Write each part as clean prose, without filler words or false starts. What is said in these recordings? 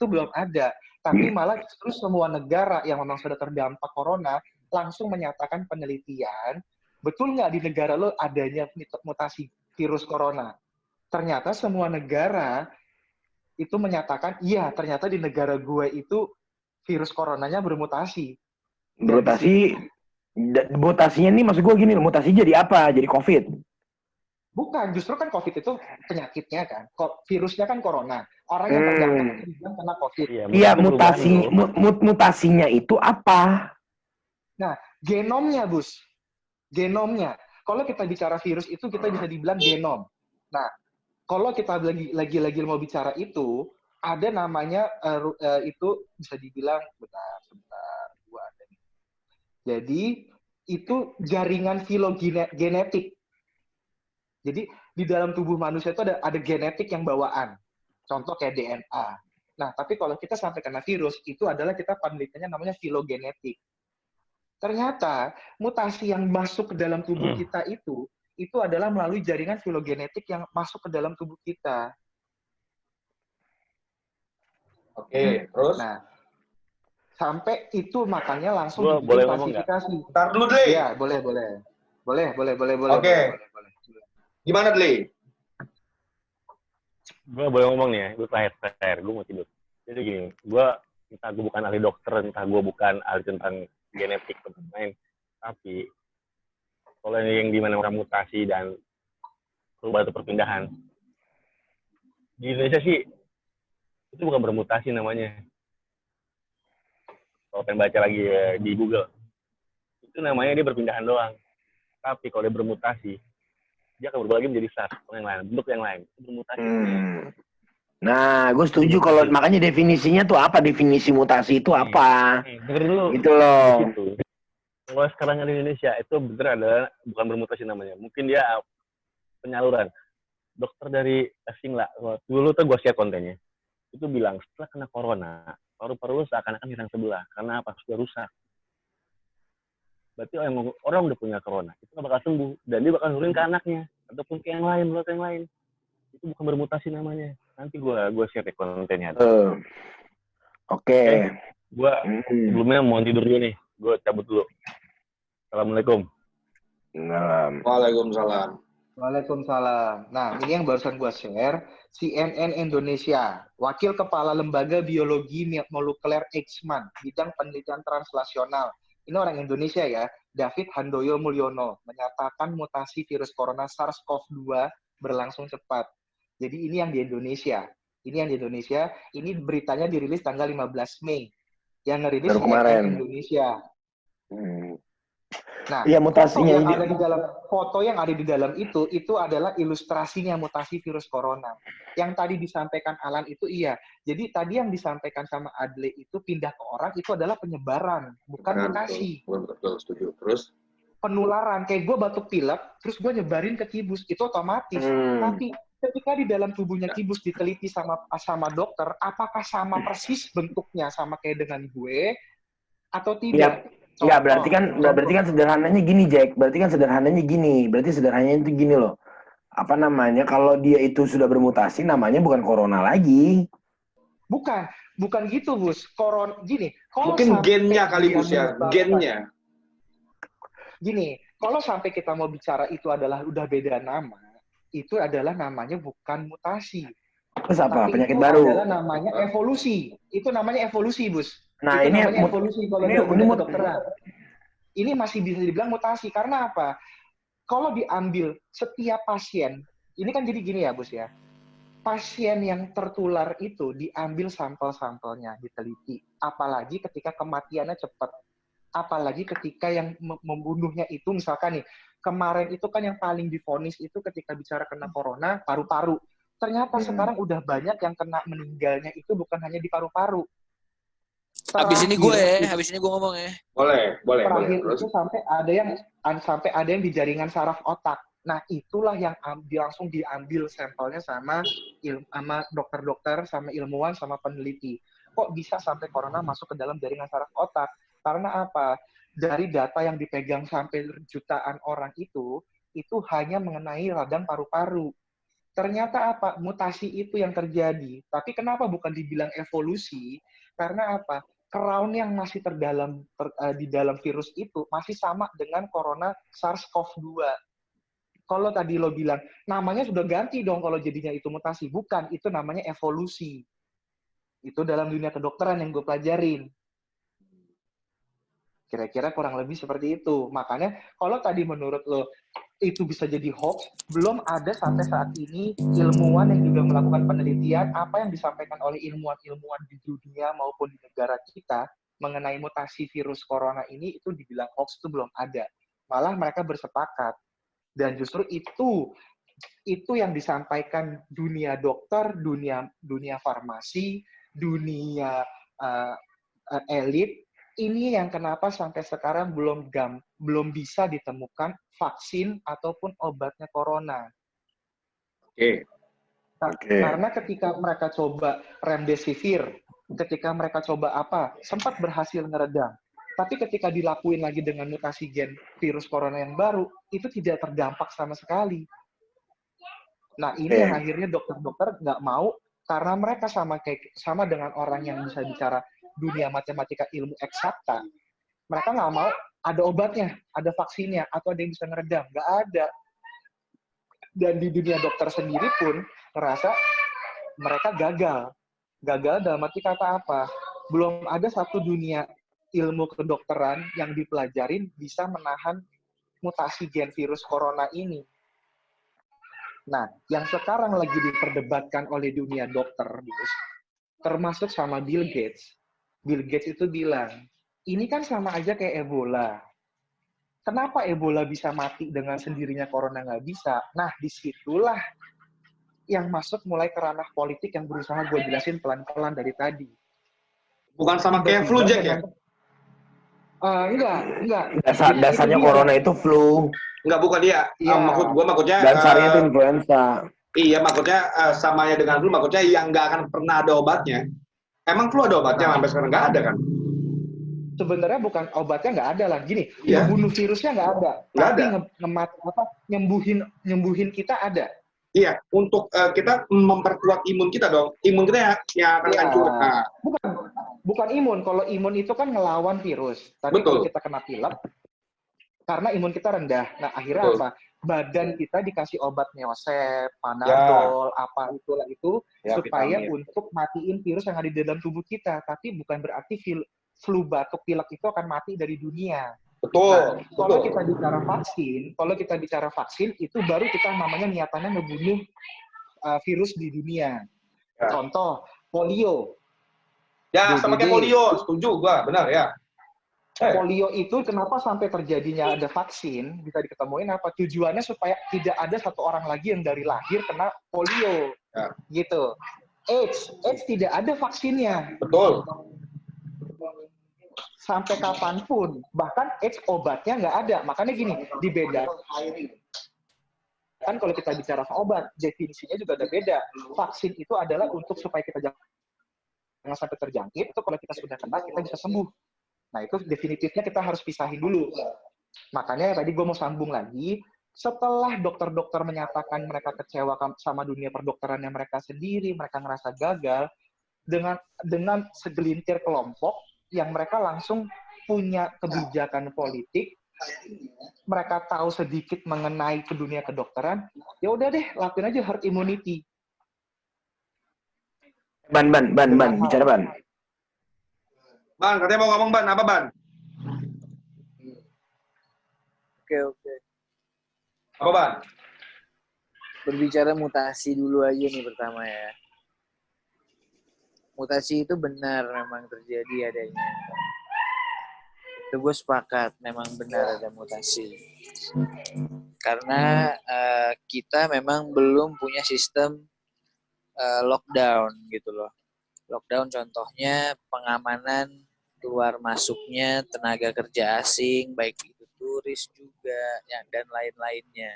itu belum ada. Tapi malah justru semua negara yang memang sudah terdampak corona langsung menyatakan penelitian, betul nggak di negara lo adanya mutasi virus corona? Ternyata semua negara itu menyatakan, iya ternyata di negara gue itu virus coronanya bermutasi. Mutasinya nih maksud gue gini, mutasi jadi apa? Jadi COVID? Bukan, justru kan COVID itu penyakitnya kan. Virusnya kan corona. Orang yang terdampak itu dibilang kena COVID. Iya, mutasinya itu apa? Nah, genomnya, Bus. Genomnya. Kalau kita bicara virus itu, kita bisa dibilang genom. Nah, kalau kita lagi mau bicara itu, ada namanya, itu bisa dibilang, sebentar. Jadi, itu jaringan filogenetik. Jadi di dalam tubuh manusia itu ada genetik yang bawaan. Contoh kayak DNA. Nah, tapi kalau kita sampai kena virus, itu adalah kita penelitiannya namanya filogenetik. Ternyata mutasi yang masuk ke dalam tubuh kita itu adalah melalui jaringan filogenetik yang masuk ke dalam tubuh kita. Oke, terus? Nah, sampai itu makanya langsung boleh klasifikasi. Ntar dulu, Dli. Iya, boleh. Oke. Gimana, Dli? Gue boleh ngomong nih ya, gue terakhir, gue mau tidur. Jadi gini, entah gue bukan ahli dokter, entah gue bukan ahli tentang genetik atau lain, tapi kalau yang dimana orang mutasi dan perubahan atau perpindahan, di Indonesia sih itu bukan bermutasi namanya. Kalau pengen baca lagi ya, di Google, itu namanya dia berpindahan doang. Tapi kalau dia bermutasi, dia akan berubah lagi menjadi SARS, bentuk yang lain. Itu bermutasi. Nah, gue setuju kalau makanya definisinya tuh apa? Definisi mutasi itu apa? Dengar dulu. Gitu loh. Gitu. Kalau sekarang di Indonesia itu bener adalah bukan bermutasi namanya. Mungkin dia penyaluran. Dokter dari Singla, dulu tuh gue share kontennya. Itu bilang setelah kena corona, paru-paru lu seakan-akan hilang sebelah. Karena apa? Sudah rusak. Berarti orang udah punya corona, itu gak bakal sembuh. Dan dia bakal nurunin ke anaknya. Ataupun ke yang lain, Itu bukan bermutasi namanya. Nanti gue share kontennya. Oke. Gue sebelumnya mau tidur dulu nih. Gue cabut dulu. Assalamualaikum. Waalaikumsalam. Nah, ini yang barusan gue share, CNN Indonesia, Wakil Kepala Lembaga Biologi Molekuler Eichmann, bidang penelitian translasional. Ini orang Indonesia ya, David Handoyo Mulyono, menyatakan mutasi virus corona SARS-CoV-2 berlangsung cepat. Jadi ini yang di Indonesia. Ini beritanya dirilis tanggal 15 Mei. Yang ngerilis CNN Indonesia. Nah, ya, mutasinya foto yang ada di dalam itu adalah ilustrasinya mutasi virus corona. Yang tadi disampaikan Alan itu iya. Jadi tadi yang disampaikan sama Adle itu pindah ke orang itu adalah penyebaran, bukan mutasi. Betul, setuju. Terus? Penularan, kayak gue batuk pilek, terus gue nyebarin ke kibus, itu otomatis. Tapi ketika di dalam tubuhnya kibus diteliti sama dokter, apakah sama persis bentuknya sama kayak dengan gue atau tidak? Enggak, berarti kan sederhananya gini, Jack. Berarti sederhananya itu gini loh. Apa namanya? Kalau dia itu sudah bermutasi, namanya bukan corona lagi. Bukan gitu, Bus. Gini, mungkin gennya kali, Bus ya. Gennya. Gini, kalau sampai kita mau bicara itu adalah udah beda nama, itu adalah namanya bukan mutasi. Terus apa? Tapi Penyakit itu baru. adalah namanya evolusi. Itu namanya evolusi, Bus. Nah, itu ini namanya evolusi kalau di kedokteran. Ini masih bisa dibilang mutasi. Karena apa? Kalau diambil setiap pasien, ini kan jadi gini ya, Bus ya. Pasien yang tertular itu diambil sampel-sampelnya, diteliti. Apalagi ketika kematiannya cepat. Apalagi ketika yang membunuhnya itu, misalkan nih, kemarin itu kan yang paling divonis itu ketika bicara kena corona, paru-paru. Ternyata sekarang udah banyak yang kena meninggalnya itu bukan hanya di paru-paru. Habis ini gue ngomong ya. Boleh. Terakhir itu sampai ada yang di jaringan saraf otak. Nah, itulah yang langsung diambil sampelnya sama dokter-dokter, sama ilmuwan, sama peneliti. Kok bisa sampai corona masuk ke dalam jaringan saraf otak? Karena apa? Dari data yang dipegang sampai jutaan orang itu hanya mengenai radang paru-paru. Ternyata apa? Mutasi itu yang terjadi. Tapi kenapa bukan dibilang evolusi? Karena apa? Crown yang masih di dalam virus itu masih sama dengan corona SARS-CoV-2. Kalau tadi lo bilang, namanya sudah ganti dong kalau jadinya itu mutasi. Bukan, itu namanya evolusi. Itu dalam dunia kedokteran yang gue pelajarin. Kira-kira kurang lebih seperti itu. Makanya kalau tadi menurut lo itu bisa jadi hoax, belum ada sampai saat ini ilmuwan yang juga melakukan penelitian apa yang disampaikan oleh ilmuwan-ilmuwan di dunia maupun di negara kita mengenai mutasi virus corona ini itu dibilang hoax itu belum ada. Malah mereka bersepakat. Dan justru itu yang disampaikan dunia dokter, dunia farmasi, dunia elit. Ini yang kenapa sampai sekarang belum bisa ditemukan vaksin ataupun obatnya corona. Oke. Karena ketika mereka coba remdesivir, ketika mereka coba sempat berhasil ngeredam. Tapi ketika dilakuin lagi dengan mutasi gen virus corona yang baru, itu tidak terdampak sama sekali. Nah, ini yang akhirnya dokter-dokter nggak mau, karena mereka sama dengan orang yang bisa bicara dunia matematika ilmu eksakta, mereka nggak mau ada obatnya, ada vaksinnya, atau ada yang bisa ngeredam. Nggak ada. Dan di dunia dokter sendiri pun ngerasa mereka gagal. Gagal dalam arti kata apa? Belum ada satu dunia ilmu kedokteran yang dipelajarin bisa menahan mutasi gen virus corona ini. Nah, yang sekarang lagi diperdebatkan oleh dunia dokter, termasuk sama Bill Gates. Bill Gates itu bilang, ini kan sama aja kayak Ebola. Kenapa Ebola bisa mati dengan sendirinya, corona nggak bisa? Nah, disitulah yang masuk mulai ke ranah politik yang berusaha gue jelasin pelan-pelan dari tadi. Bukan sama kayak flu, Jack, ya? Enggak. Dasarnya corona itu flu. Enggak, bukan dia. Ya. Maksudnya dasarnya itu influenza. Iya, maksudnya samanya dengan flu, maksudnya yang nggak akan pernah ada obatnya. Emang flu ada obatnya sampai sekarang nggak ada kan? Sebenarnya bukan obatnya nggak ada lah. Gini, ngebunuh virusnya nggak ada. Tapi nyembuhin kita ada. Iya, untuk kita memperkuat imun kita dong. Imun kita yang akan hancur. Nah. Bukan imun. Kalau imun itu kan ngelawan virus. Tapi kalau kita kena pilek, karena imun kita rendah. Nah, akhirnya apa? Badan kita dikasih obat Neosep, Panadol, itu supaya untuk matiin virus yang ada di dalam tubuh kita. Tapi bukan berarti flu batuk pilek itu akan mati dari dunia. Betul. Kalau kita bicara vaksin, itu baru kita namanya niatannya ngebunuh virus di dunia. Ya. Contoh, polio. Ya, sama kayak polio. Setuju gua, benar ya. Polio itu kenapa sampai terjadinya ada vaksin, bisa diketemuin apa? Tujuannya supaya tidak ada satu orang lagi yang dari lahir kena polio. Ya. Gitu. AIDS tidak ada vaksinnya. Betul. Sampai kapanpun, bahkan AIDS obatnya nggak ada. Makanya gini, dibedakan. Kan kalau kita bicara obat, definisinya juga ada beda. Vaksin itu adalah untuk supaya kita jangan sampai terjangkit, itu kalau kita sudah kena, kita bisa sembuh. Nah, itu definitifnya kita harus pisahin dulu. Makanya tadi gue mau sambung lagi, setelah dokter-dokter menyatakan mereka kecewa sama dunia perdokterannya mereka sendiri, mereka ngerasa gagal, dengan segelintir kelompok yang mereka langsung punya kebijakan politik, mereka tahu sedikit mengenai ke dunia kedokteran, ya udah deh, lakuin aja herd immunity. Ban, bicara Ban. Ban, katanya mau ngomong Ban, apa Ban? Oke. Apa Ban? Berbicara mutasi dulu aja nih pertama ya. Mutasi itu benar memang terjadi adanya. Itu gue sepakat, memang benar ada mutasi. Karena kita memang belum punya sistem lockdown gitu loh. Lockdown contohnya pengamanan keluar masuknya tenaga kerja asing, baik itu turis juga ya, dan lain-lainnya.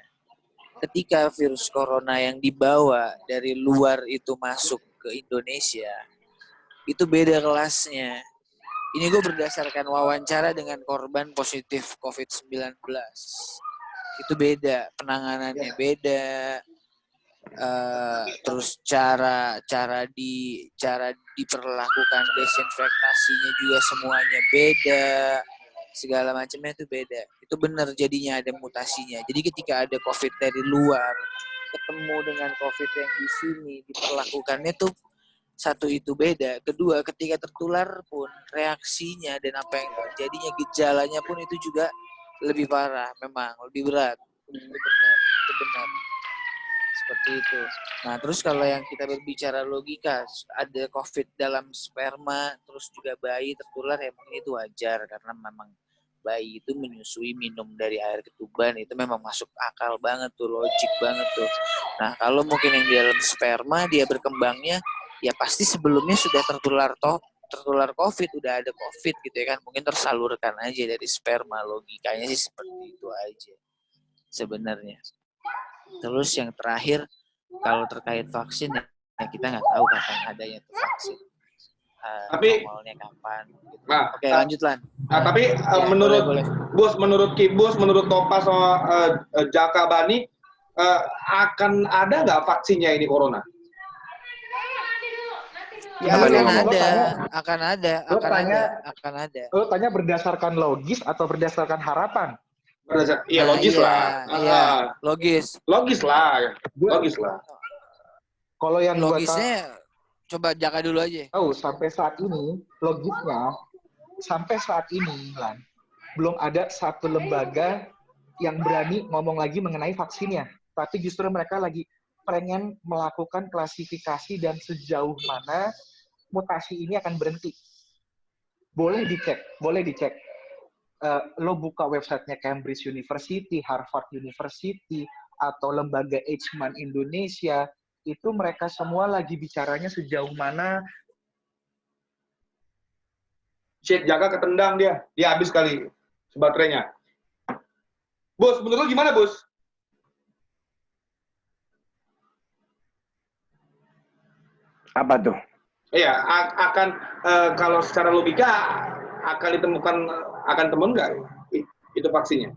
Ketika virus corona yang dibawa dari luar itu masuk ke Indonesia, itu beda kelasnya. Ini gue berdasarkan wawancara dengan korban positif COVID-19. Itu beda, penanganannya beda, terus cara diperlakukan desinfektasinya juga semuanya beda, segala macamnya itu beda. Itu benar jadinya ada mutasinya. Jadi ketika ada COVID dari luar ketemu dengan COVID yang di sini, diperlakukannya tuh satu itu beda. Kedua, ketika tertular pun reaksinya dan apa yang terjadinya, gejalanya pun itu juga lebih parah, memang lebih berat. Itu benar. Seperti itu. Nah, terus kalau yang kita berbicara logika, ada COVID dalam sperma, terus juga bayi tertular, ya mungkin itu wajar karena memang bayi itu menyusui minum dari air ketuban, itu memang masuk akal banget tuh, logik banget tuh. Nah, kalau mungkin yang di dalam sperma dia berkembangnya, ya pasti sebelumnya sudah tertular COVID, udah ada COVID gitu ya kan, mungkin tersalurkan aja dari sperma, logikanya sih seperti itu aja sebenarnya. Terus yang terakhir, kalau terkait vaksin, ya kita nggak tahu kapan adanya tuh vaksin. Tapi normalnya kapan gitu. Nah, Oke, lanjut Lan. tapi Ya, menurut boleh. Bos, menurut Kibus, menurut Topas sama Jaka Bani, akan ada nggak vaksinnya ini corona? Ya, Apa nih? akan ada. Lo tanya berdasarkan logis atau berdasarkan harapan? Iya, logis lah. Iya, logis. Logis lah. Logis lah. Kalau yang Logisnya coba Jaka dulu aja. Sampai saat ini logisnya Lan, belum ada satu lembaga yang berani ngomong lagi mengenai vaksinnya. Tapi justru mereka lagi pengen melakukan klasifikasi dan sejauh mana mutasi ini akan berhenti. Boleh dicek. Lo buka websitenya Cambridge University, Harvard University, atau lembaga Eijkman Indonesia, itu mereka semua lagi bicaranya sejauh mana. Shit, Jaka ketendang dia habis kali baterainya. Bos, menurut lu gimana, Bos? Apa tuh? Iya, akan kalau secara logika akan ditemukan, akan temukan nggak itu vaksinnya?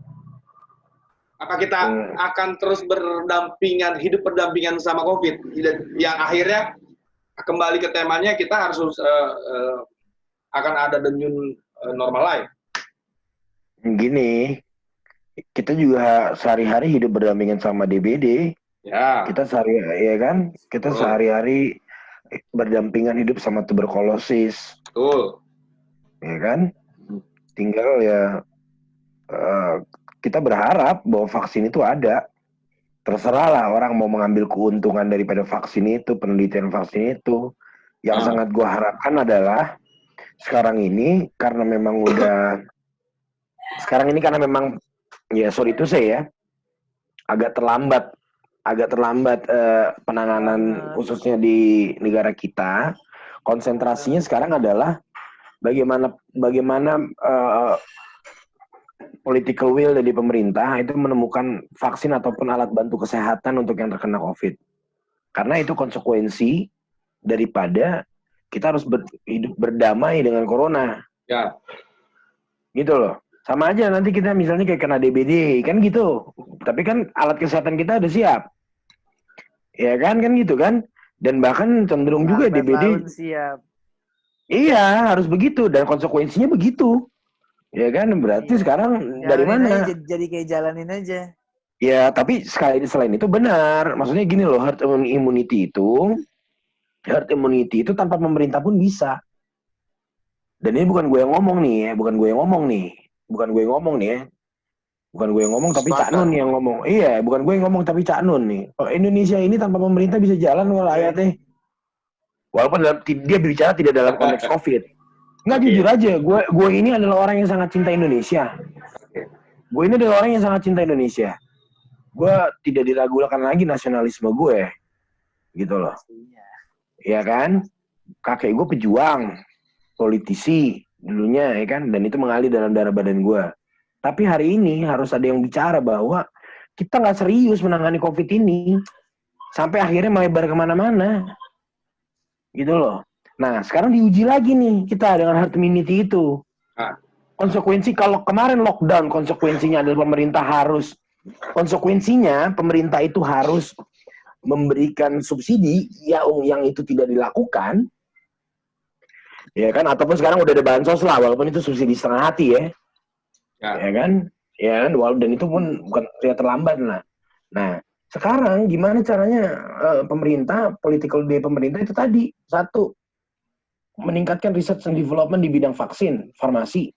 Apa kita akan terus hidup berdampingan sama COVID? Yang akhirnya kembali ke temanya, kita harus akan ada the new normal life. Gini, kita juga sehari-hari hidup berdampingan sama DBD. Ya. Kita sehari-hari berdampingan hidup sama tuberkulosis. Betul. Ya kan? Tinggal ya kita berharap bahwa vaksin itu ada. Terserah lah orang mau mengambil keuntungan daripada vaksin itu, penelitian vaksin itu. Yang sangat gue harapkan adalah sekarang ini karena memang ya sorry itu saya agak terlambat penanganan khususnya di negara kita. Konsentrasinya sekarang adalah bagaimana political will dari pemerintah itu menemukan vaksin ataupun alat bantu kesehatan untuk yang terkena COVID. Karena itu konsekuensi daripada kita harus hidup berdamai dengan corona. Ya. Gitu loh. Sama aja nanti kita misalnya kayak kena DBD, kan gitu. Tapi kan alat kesehatan kita udah siap. Ya kan gitu kan. Dan bahkan cenderung juga DBD. Siap. Iya, harus begitu. Dan konsekuensinya begitu. Ya kan, berarti sekarang dari mana? Jadi kayak jalanin aja. Ya, tapi selain itu benar. Maksudnya gini loh, herd immunity itu tanpa pemerintah pun bisa. Dan ini bukan gue yang ngomong nih, tapi Cak Nun yang ngomong. Iya, bukan gue yang ngomong tapi Cak Nun nih. Oh, Indonesia ini tanpa pemerintah bisa jalan rakyatnya. Walaupun dia bicara tidak dalam konteks COVID. Nggak, jujur aja, gue ini adalah orang yang sangat cinta Indonesia. Gue tidak diragukan lagi nasionalisme gue. Gitu loh. Ya kan? Kakek gue pejuang, politisi dulunya, ya kan? Dan itu mengalir dalam darah badan gue. Tapi hari ini harus ada yang bicara bahwa kita nggak serius menangani COVID ini. Sampai akhirnya melebar kemana-mana. Gitu loh. Nah, sekarang diuji lagi nih kita dengan herd immunity itu. Konsekuensi kalau kemarin lockdown, konsekuensinya adalah pemerintah itu harus memberikan subsidi yang itu tidak dilakukan, ya kan? Ataupun sekarang udah ada bansos lah, walaupun itu subsidi setengah hati ya, ya kan? Ya kan? Dan itu pun bukan ya terlambat lah. Nah, sekarang gimana caranya pemerintah, political day pemerintah itu tadi, satu, meningkatkan research and development di bidang vaksin, farmasi.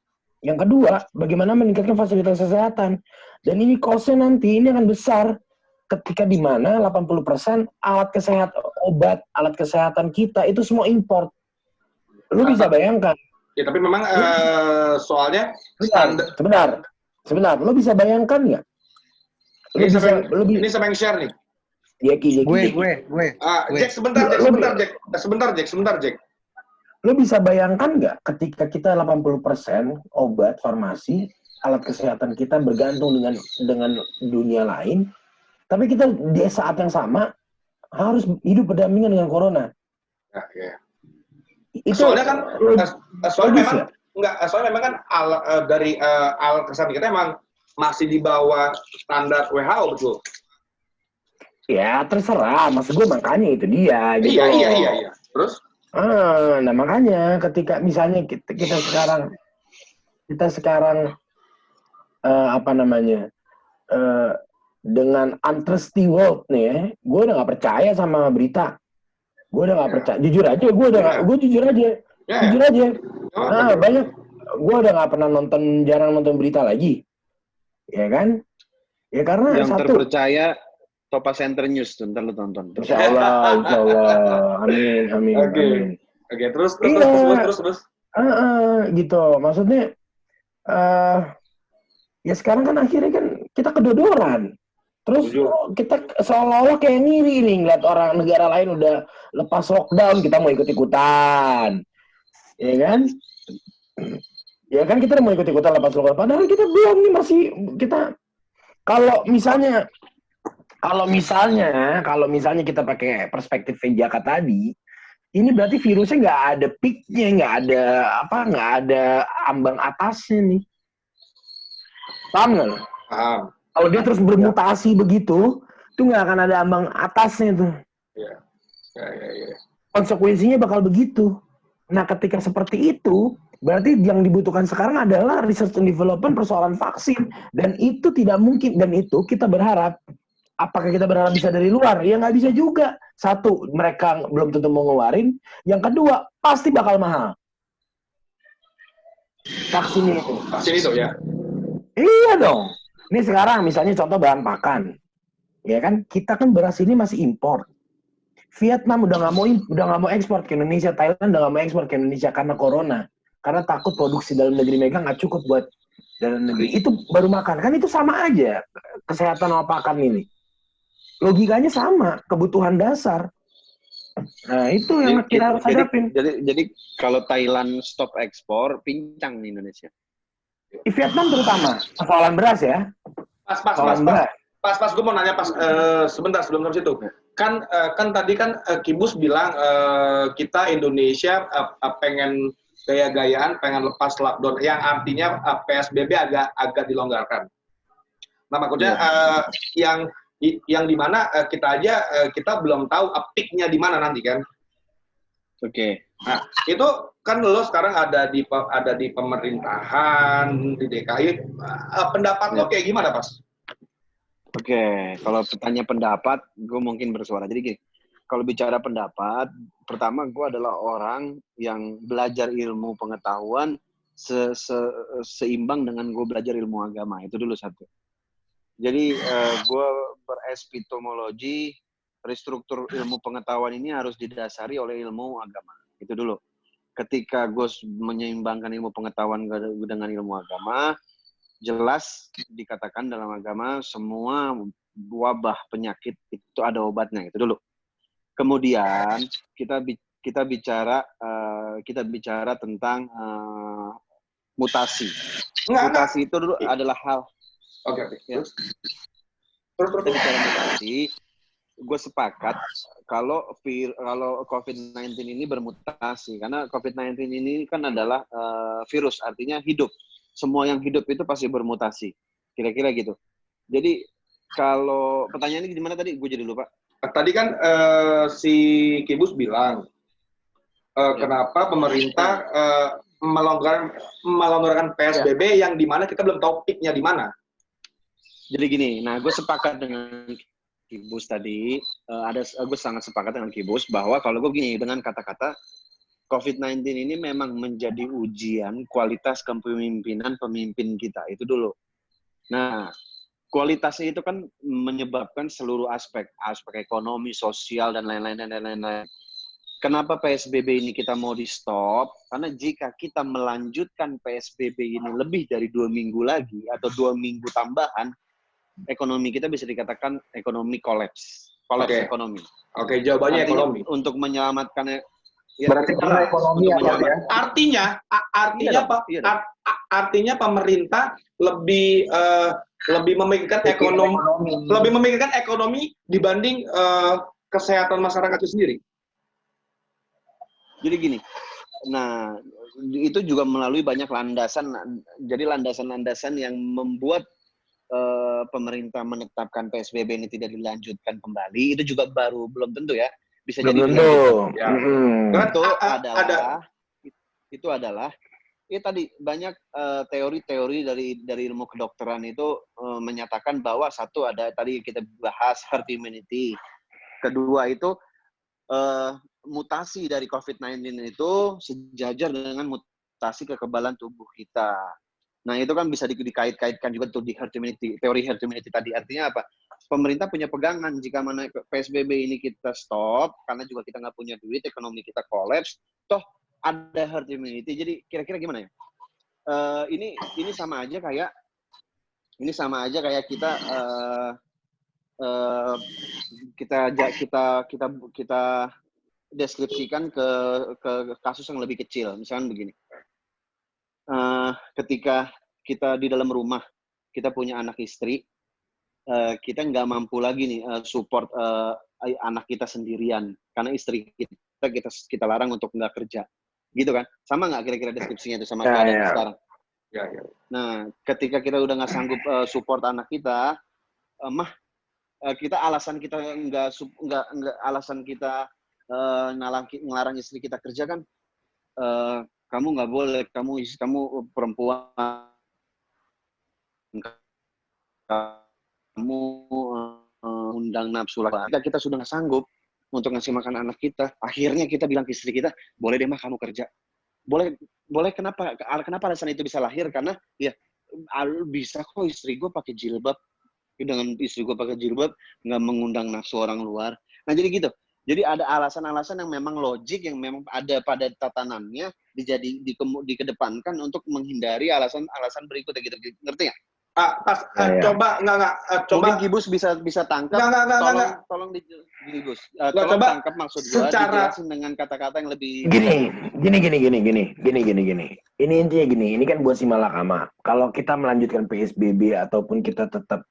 Yang kedua, bagaimana meningkatkan fasilitas kesehatan. Dan ini cost-nya nanti ini akan besar ketika di mana 80% alat kesehatan, obat, alat kesehatan kita itu semua import. Lu bisa bayangkan. Ya, tapi memang soalnya sebentar. Lu bisa bayangkan nggak? Ini siapa yang share nih? Jeki. Gue. Jack, sebentar, Jack. Lo bisa bayangkan nggak ketika kita 80% obat, farmasi, alat kesehatan kita bergantung dengan dunia lain, tapi kita di saat yang sama harus hidup berdampingan dengan corona. Ya. Itu soalnya memang kan dari alat kesehatan kita emang masih di bawah standar WHO, betul? Ya terserah, maksud gue makanya itu dia. Gitu. Iya. Terus? Nah makanya ketika misalnya kita sekarang dengan untrusty world nih ya, gue udah nggak percaya sama berita, gue udah nggak percaya, jujur aja, gue jujur aja. Banyak, gue udah nggak pernah jarang nonton berita lagi, ya kan? Ya karena yang satu, terpercaya Topa Center News tuh, ntar lu tonton. Insya Allah. Amin. Oke, terus. Gitu, maksudnya, ya sekarang kan akhirnya kan kita kedodoran. Terus kita seolah-olah kayak ngiri nih ngeliat orang negara lain udah lepas lockdown, kita mau ikut-ikutan, ya kan? Ya kan kita mau ikut-ikutan lepas lockdown, padahal kita belum nih, masih kita. Kalau misalnya kita pakai perspektif Jaka tadi, ini berarti virusnya nggak ada peaknya, nggak ada ambang atasnya nih. Paham nggak lo? Paham. Kalau dia terus bermutasi begitu, tuh nggak akan ada ambang atasnya tuh. Iya. Konsekuensinya bakal begitu. Nah, ketika seperti itu, berarti yang dibutuhkan sekarang adalah research and development persoalan vaksin. Dan itu tidak mungkin. Dan itu kita berharap. Apakah kita berharap bisa dari luar? Ya nggak bisa juga. Satu, mereka belum tentu mau ngeluarin. Yang kedua, pasti bakal mahal. Vaksin itu ya? Iya dong. Ini sekarang misalnya contoh bahan pakan. Ya kan? Kita kan beras ini masih impor. Vietnam udah nggak mau ekspor ke Indonesia. Thailand udah nggak mau ekspor ke Indonesia karena corona. Karena takut produksi dalam negeri mereka nggak cukup buat dalam negeri. Itu baru makan. Kan itu sama aja. Kesehatan sama pakan ini. Logikanya sama. Kebutuhan dasar. Nah, itu yang kita harus hadapin. Jadi kalau Thailand stop ekspor, pincang nih Indonesia. Di Vietnam terutama. Persoalan beras ya. Pas, gue mau nanya sebentar sebelum terus itu. Kan tadi kan Kibus bilang kita Indonesia pengen gaya-gayaan, pengen lepas lockdown, yang artinya PSBB agak dilonggarkan. Nah, maksudnya yang di mana kita belum tahu peak-nya di mana nanti kan. Oke. Nah, itu kan lo sekarang ada di pemerintahan di DKI, pendapat lo kayak gimana, Pas? Oke, kalau bertanya pendapat, gue mungkin bersuara. Jadi gini, kalau bicara pendapat, pertama gue adalah orang yang belajar ilmu pengetahuan seimbang dengan gue belajar ilmu agama. Itu dulu satu. Jadi gue berepistemologi, restruktur ilmu pengetahuan ini harus didasari oleh ilmu agama. Itu dulu. Ketika gue menyeimbangkan ilmu pengetahuan dengan ilmu agama, jelas dikatakan dalam agama semua wabah penyakit itu ada obatnya, itu dulu. Kemudian kita bicara tentang mutasi. Mutasi itu dulu adalah hal. Oke. Ya. Kita bicara mutasi, gue sepakat kalau COVID-19 ini bermutasi, karena COVID-19 ini kan adalah virus, artinya hidup. Semua yang hidup itu pasti bermutasi. Kira-kira gitu. Jadi, kalau pertanyaannya gimana tadi? Gue jadi lupa. tadi kan si Kibus bilang kenapa pemerintah melonggarkan PSBB yang di mana kita belum tahu peak-nya di mana. Jadi gini, nah gue sepakat dengan Kibus tadi, gue sangat sepakat dengan Kibus bahwa kalau gue gini, dengan kata-kata COVID-19 ini memang menjadi ujian kualitas kepemimpinan pemimpin kita, itu dulu. Nah, kualitasnya itu kan menyebabkan seluruh aspek ekonomi, sosial, dan lain-lain. Kenapa PSBB ini kita mau di stop? Karena jika kita melanjutkan PSBB ini lebih dari 2 minggu lagi, atau 2 minggu tambahan, ekonomi kita bisa dikatakan ekonomi kolaps ekonomi. Oke, jawabannya artinya, ekonomi. Untuk menyelamatkan berarti karena ekonomi ya. Artinya pemerintah lebih memikirkan ekonomi dibanding kesehatan masyarakat itu sendiri. Jadi gini, nah itu juga melalui banyak landasan. Jadi landasan-landasan yang membuat pemerintah menetapkan PSBB ini tidak dilanjutkan kembali, itu juga belum tentu ya. Bisa jadi itu adalah ya tadi banyak teori-teori dari ilmu kedokteran itu menyatakan bahwa satu ada tadi kita bahas herd immunity, kedua itu mutasi dari COVID-19 itu sejajar dengan mutasi kekebalan tubuh kita. Nah, itu kan bisa dikait-kaitkan juga tuh di herd immunity, teori herd immunity tadi. Artinya apa? Pemerintah punya pegangan jika mana PSBB ini kita stop, karena juga kita nggak punya duit, ekonomi kita kolaps, toh ada herd immunity. Jadi kira-kira gimana ya? Ini sama aja kayak kita deskripsikan ke kasus yang lebih kecil. Misalkan begini. Ketika kita di dalam rumah, kita punya anak istri, kita nggak mampu lagi nih support anak kita sendirian karena istri kita larang untuk nggak kerja, gitu kan? Sama nggak kira-kira deskripsinya itu sama keadaan sekarang? Ya. Nah, ketika kita udah nggak sanggup support anak kita, kita alasan kita alasan kita ngelarang istri kita kerja kan? Kamu nggak boleh, kamu perempuan, kamu undang nafsu laki. Kita sudah nggak sanggup untuk ngasih makan anak kita, akhirnya kita bilang ke istri kita, boleh deh mah kamu kerja. Boleh kenapa alasan itu bisa lahir? Karena ya bisa kok istri gue pakai jilbab, dengan istri gue pakai jilbab nggak mengundang nafsu orang luar. Nah jadi gitu. Jadi ada alasan-alasan yang memang logik, yang memang ada pada tatanannya, dikedepankan untuk menghindari alasan-alasan berikutnya gitu. Ngerti nggak? Coba mungkin Gibus bisa tangkap. Tolong gini Gus. Tolong tangkap maksud gua, dijelasin dengan kata-kata yang lebih gini. Ini intinya gini, ini kan buat si malakama. Kalau kita melanjutkan PSBB ataupun kita tetap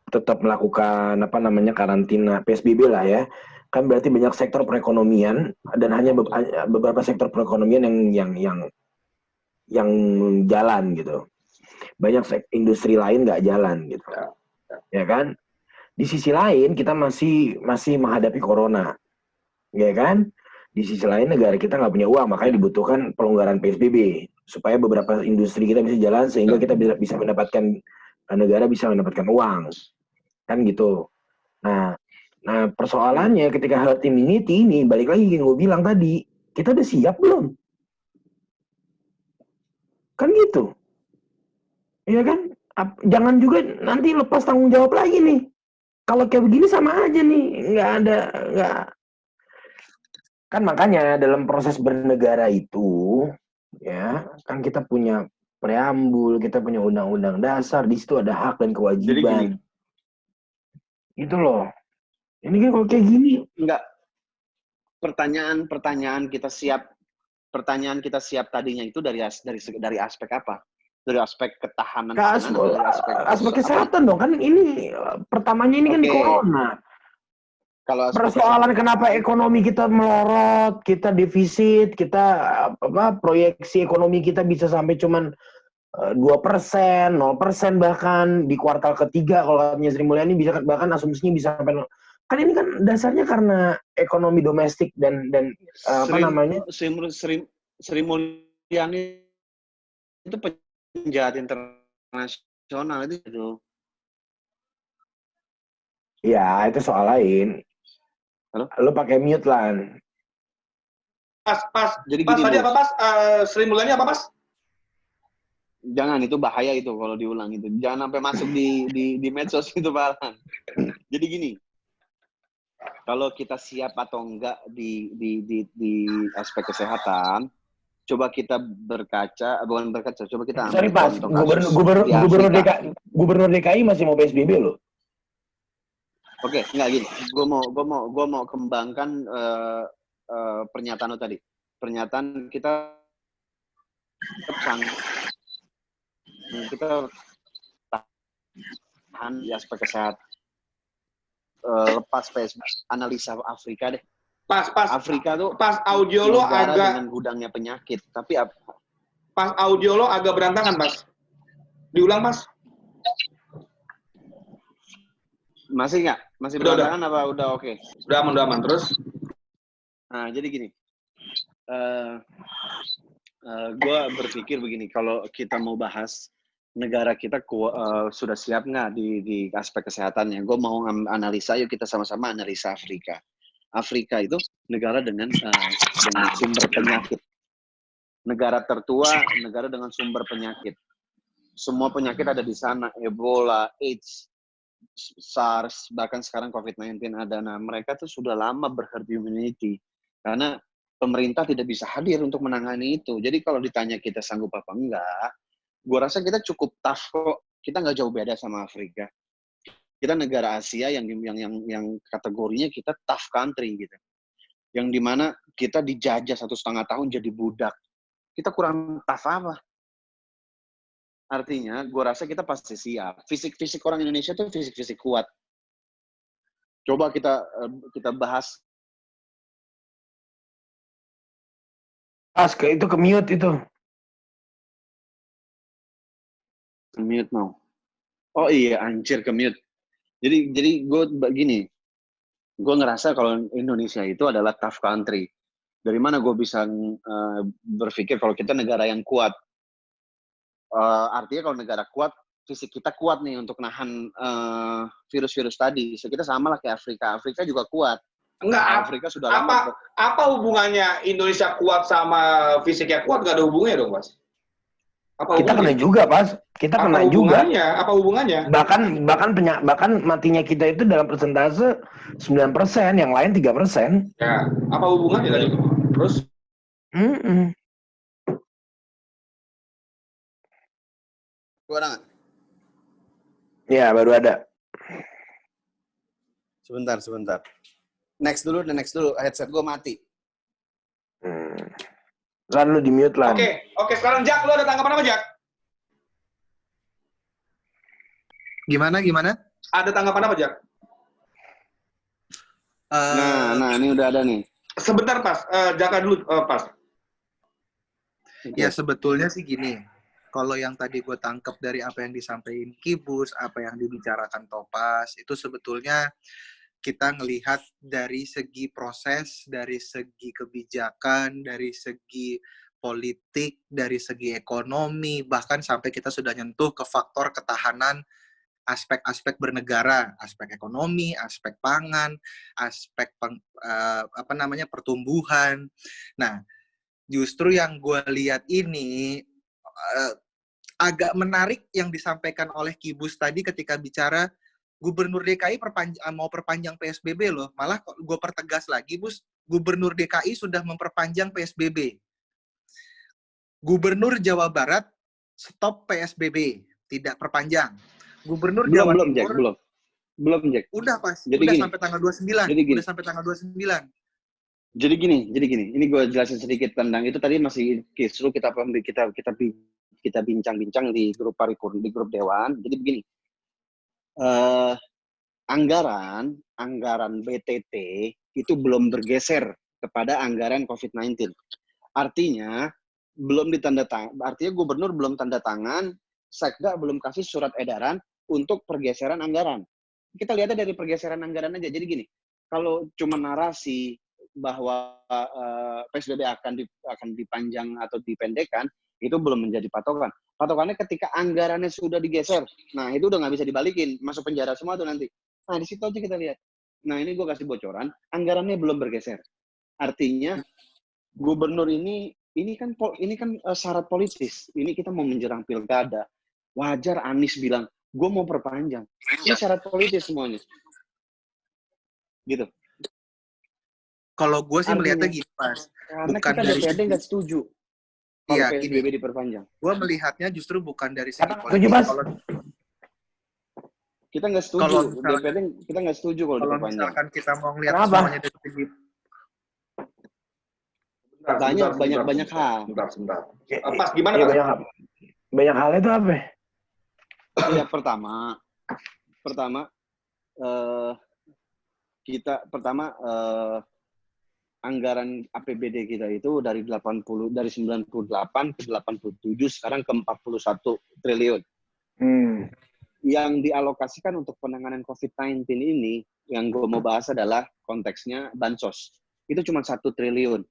tetap melakukan karantina PSBB lah ya, kan berarti banyak sektor perekonomian dan hanya beberapa sektor perekonomian yang jalan gitu. Banyak industri lain nggak jalan gitu. Ya kan? Di sisi lain kita masih menghadapi corona. Ya kan? Di sisi lain negara kita nggak punya uang, makanya dibutuhkan pelonggaran PSBB supaya beberapa industri kita bisa jalan sehingga kita bisa mendapatkan, negara bisa mendapatkan uang. Kan gitu. Nah persoalannya ketika herd immunity ini, balik lagi yang gue bilang tadi, kita udah siap belum? Kan gitu. Iya kan? Jangan juga nanti lepas tanggung jawab lagi nih. Kalau kayak begini sama aja nih, nggak. Kan makanya dalam proses bernegara itu, ya kan kita punya preambul, kita punya undang-undang dasar, di situ ada hak dan kewajiban. Gitu loh. Ini kan kalau kayak gini, enggak. Pertanyaan kita siap tadinya itu dari aspek apa? Dari aspek ketahanan aspek kesehatan dong, kan ini pertamanya ini kan corona. Kalau persoalan kenapa ekonomi kita melorot, kita defisit, kita proyeksi ekonomi kita bisa sampai cuman 2%, 0% bahkan di kuartal ketiga kalau katanya Sri Mulyani bisa bahkan asumsinya bisa sampai kan ini kan dasarnya karena ekonomi domestik dan apa namanya Sri Mulyani itu penjahat internasional itu. Ya itu soal lain. Halo? Lo pakai mute Lan. Pas. Jadi Pas gini, tadi Bos. apa pas? Sri Mulyani apa pas? Jangan, itu bahaya itu kalau diulang itu. Jangan sampai masuk di medsos itu, Pak. Jadi gini, kalau kita siap atau enggak di aspek kesehatan, coba kita coba kita ambil Sorry Pas, contoh kasus di Afrika. Gubernur DKI masih mau PSBB loh. Oke, enggak gini. Gue mau kembangkan pernyataan lo tadi. Pernyataan kita tahan di aspek kesehatan. Lepas PSBB, analisa Afrika deh. Pas. Afrika tuh pas audio lo agak dengan gudangnya penyakit. Tapi pas audio lo agak berantakan, Pas. Diulang, Mas. Masih nggak? Masih Udah. berantakan apa udah oke? Udah aman terus. Nah, jadi gini. Gue berpikir begini, kalau kita mau bahas negara kita sudah siap nggak di aspek kesehatannya. Gue mau analisa, yuk kita sama-sama analisa Afrika. Afrika itu negara dengan sumber penyakit. Negara tertua, negara dengan sumber penyakit. Semua penyakit ada di sana, Ebola, AIDS, SARS, bahkan sekarang COVID-19 ada. Nah, mereka tuh sudah lama berherd immunity. Karena pemerintah tidak bisa hadir untuk menangani itu. Jadi kalau ditanya kita sanggup apa enggak, gue rasa kita cukup tough kok. Kita nggak jauh beda sama Afrika. Kita negara Asia yang kategorinya kita tough country gitu. Yang dimana kita dijajah 1,5 tahun jadi budak. Kita kurang tough apa? Artinya, gue rasa kita pasti siap. Fisik orang Indonesia tuh fisik kuat. Coba kita bahas. Itu ke mute itu. Mute mau. Oh iya, anjir ke mute. Jadi gue begini. Gue ngerasa kalau Indonesia itu adalah tough country. Dari mana gue bisa berpikir kalau kita negara yang kuat? Artinya kalau negara kuat, fisik kita kuat nih untuk nahan virus-virus tadi. So, kita sama lah kayak Afrika. Afrika juga kuat. Enggak, Afrika sudah lama. Apa hubungannya Indonesia kuat sama fisiknya kuat? Gak ada hubungannya dong, Mas? Kita kena juga, Pas. Kita kena juga. Apa hubungannya? Bahkan matinya kita itu dalam persentase 9%, yang lain 3%. Ya, apa hubungannya tadi? Terus? Gua ada nggak? Ya, baru ada. Sebentar. Next dulu. Headset gue mati. Lan, lu di mute, Lan. Oke. Sekarang Jak, lu ada tanggapan apa, Jak? Gimana? Ada tanggapan apa, Jak? Nah, ini udah ada nih. Sebentar, Pas. Jaka dulu, Pas. Ya, sebetulnya sih gini. Kalau yang tadi gue tangkap dari apa yang disampaikan Kibus, apa yang dibicarakan Topas, itu sebetulnya kita ngelihat dari segi proses, dari segi kebijakan, dari segi politik, dari segi ekonomi, bahkan sampai kita sudah nyentuh ke faktor ketahanan aspek-aspek bernegara, aspek ekonomi, aspek pangan, aspek pertumbuhan. Nah, justru yang gue lihat ini agak menarik yang disampaikan oleh Kibus tadi ketika bicara Gubernur DKI mau perpanjang PSBB loh. Malah gue pertegas lagi, Bus, Gubernur DKI sudah memperpanjang PSBB. Gubernur Jawa Barat stop PSBB, tidak perpanjang. Gubernur Jawa Timur belum, Jack. Udah pas, jadi udah gini, sampai tanggal 29. Udah sampai tanggal 29. Jadi gini. Ini gue jelasin sedikit tentang itu tadi masih kisru kita bincang-bincang di grup paripurna, di grup dewan. Jadi begini. Anggaran BTT itu belum bergeser kepada anggaran COVID-19. Artinya belum ditandatangan, artinya gubernur belum tanda tangan, Sekda belum kasih surat edaran untuk pergeseran anggaran. Kita lihatnya dari pergeseran anggaran aja. Jadi gini, kalau cuma narasi bahwa PSBB akan dipanjang atau dipendekkan, itu belum menjadi patokan. Patokannya ketika anggarannya sudah digeser, nah itu udah nggak bisa dibalikin, masuk penjara semua tuh nanti. Nah di situ aja kita lihat. Nah ini gue kasih bocoran, anggarannya belum bergeser. Artinya gubernur ini kan syarat politis. Ini kita mau menjelang pilkada. Wajar Anies bilang, gue mau perpanjang. Ini syarat politis semuanya. Gitu. Kalau gue sih melihatnya gini, Mas. Karena bukan kita dari DPRD nggak setuju kalau Iya, PSBB diperpanjang. gue melihatnya justru bukan dari segi Setuju, politik. Mas. Kita nggak setuju. Kalau misalkan- DPRD kita nggak setuju kalau Kalau diperpanjang. misalkan kita mau ngelihat Kenapa? semuanya dari segi Banyak hal. Sebentar. Pas gimana, Iya, Pak? banyak hal itu apa? Iya, pertama anggaran APBD kita itu dari 98 ke 87 sekarang ke 41 triliun. Yang dialokasikan untuk penanganan COVID-19 ini yang gue mau bahas adalah konteksnya bansos. Itu cuma 1 triliun.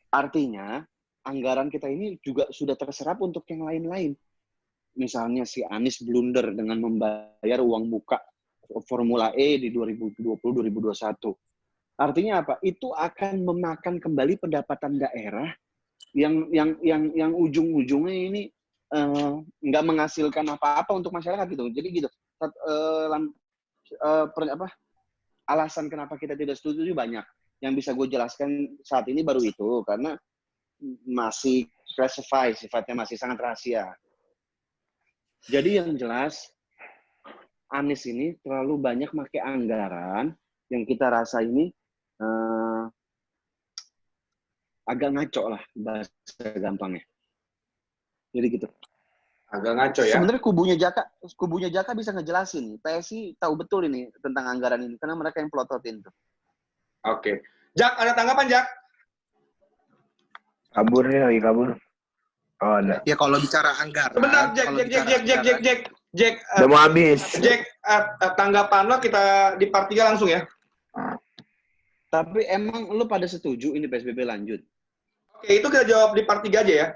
Artinya anggaran kita ini juga sudah terserap untuk yang lain-lain. Misalnya si Anies blunder dengan membayar uang muka Formula E di 2020-2021. Artinya apa? Itu akan memakan kembali pendapatan daerah yang ujung-ujungnya ini nggak menghasilkan apa-apa untuk masyarakat gitu. Jadi gitu. Alasan kenapa kita tidak setuju banyak. Yang bisa gue jelaskan saat ini baru itu karena masih classify, sifatnya masih sangat rahasia. Jadi yang jelas Anies ini terlalu banyak pakai anggaran yang kita rasa ini agak ngaco lah bahasa gampangnya. Jadi gitu. Agak ngaco ya. Sebenarnya kubunya Jaka bisa ngejelasin. PSI tahu betul ini tentang anggaran ini karena mereka yang pelototin tuh. Oke. Jak, ada tanggapan, Jak? Kabur nih, lagi kabur. Oh, ada. ya kalau bicara anggaran. Sebentar, Jack. Udah mau habis. Jack, tanggapan lo kita di part 3 langsung ya. Tapi emang lu pada setuju ini PSBB lanjut? Oke, itu kita jawab di part 3 aja ya.